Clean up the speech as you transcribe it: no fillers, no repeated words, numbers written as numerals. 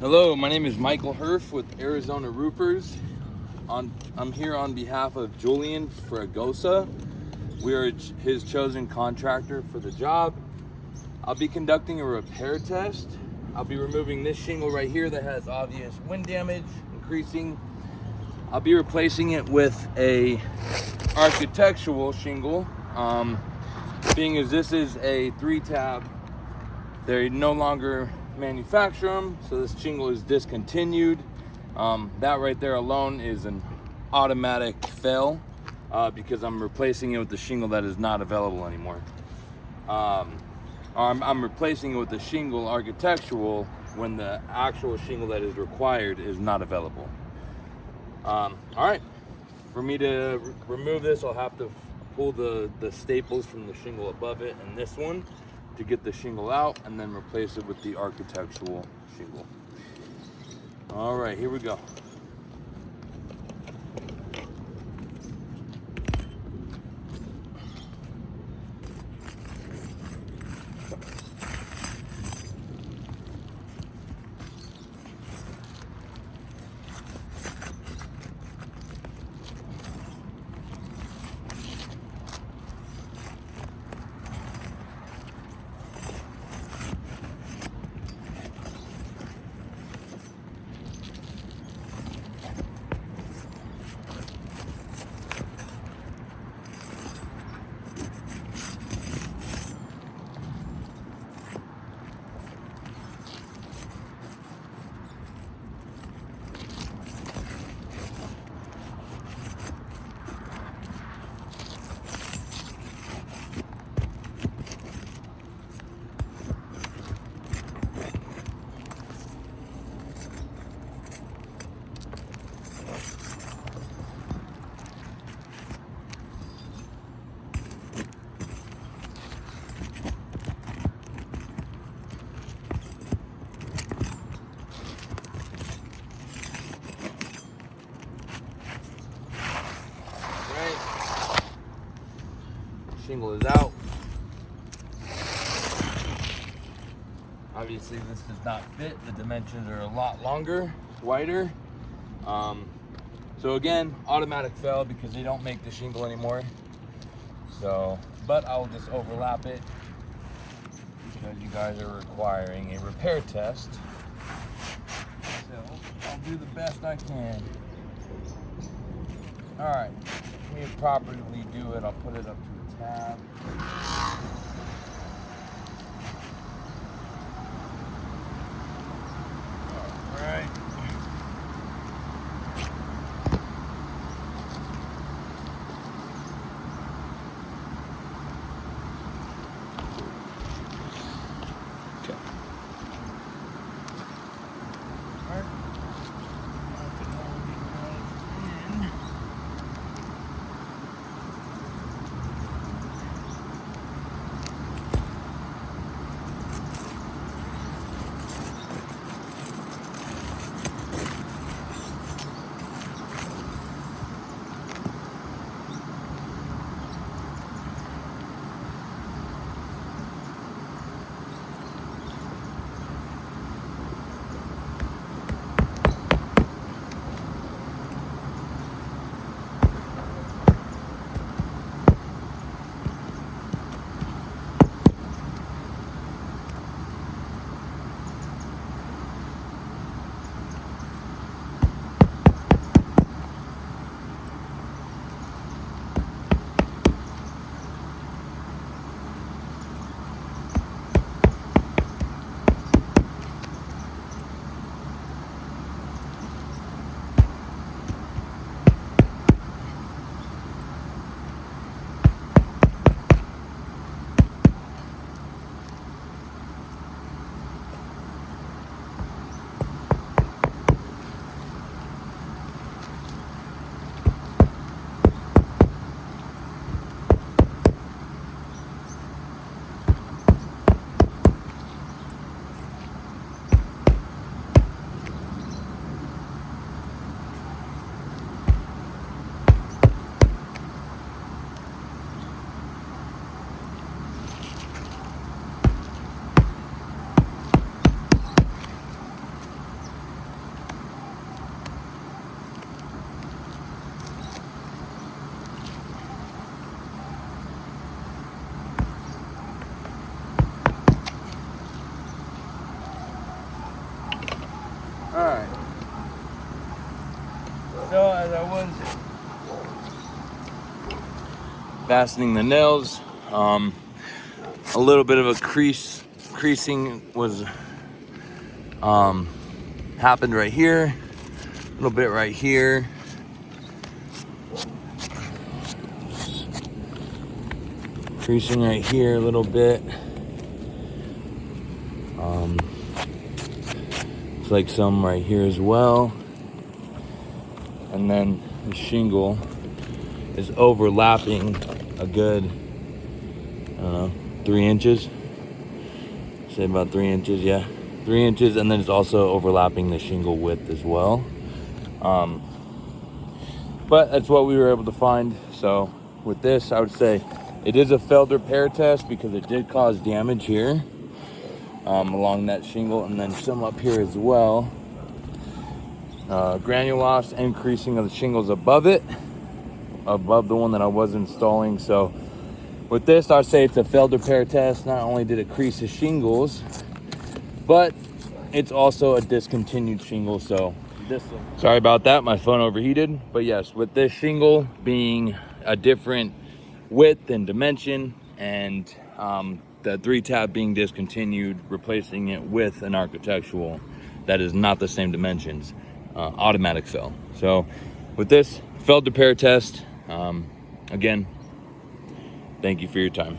Hello, my name is Michael Herf with Arizona Roofers. I'm here on behalf of Julian Fragoso. We are his chosen contractor for the job. I'll be conducting a repair test. I'll be removing this shingle right here that has obvious wind damage, increasing. I'll be replacing it with a architectural shingle. Being as this is a 3-tab, they no longer manufacture them, so this shingle is discontinued. That right there alone is an automatic fail because I'm replacing it with the shingle that is not available anymore. I'm replacing it with the shingle architectural when the actual shingle that is required is not available. All right, for me to remove this, I'll have to pull the staples from the shingle above it and this one to get the shingle out, and then replace it with the architectural shingle. All right, here we go. Shingle is out. Obviously this does not fit. The dimensions are a lot longer, wider. So again, automatic fail because they don't make the shingle anymore. So, but I'll just overlap it because you guys are requiring a repair test. So I'll do the best I can. All right, let me properly do it. I'll put it up to the tab. All right. Okay. All right. was fastening the nails. A little bit of a creasing was happened right here, a little bit right here. Creasing right here a little bit. It's like some right here as well. And then the shingle is overlapping a good, I don't know, 3 inches. Say about 3 inches, yeah. 3 inches, and then it's also overlapping the shingle width as well. But that's what we were able to find. So with this, I would say it is a failed repair test because it did cause damage here along that shingle, and then some up here as well. Granulosis and creasing of the shingles above it, above the one that I was installing. So with this, I'd say it's a failed repair test. Not only did it crease the shingles, but it's also a discontinued shingle. So sorry about that, my phone overheated. But yes, with this shingle being a different width and dimension, and the 3-tab being discontinued, replacing it with an architectural that is not the same dimensions, automatic fail. So with this failed repair test, again, thank you for your time.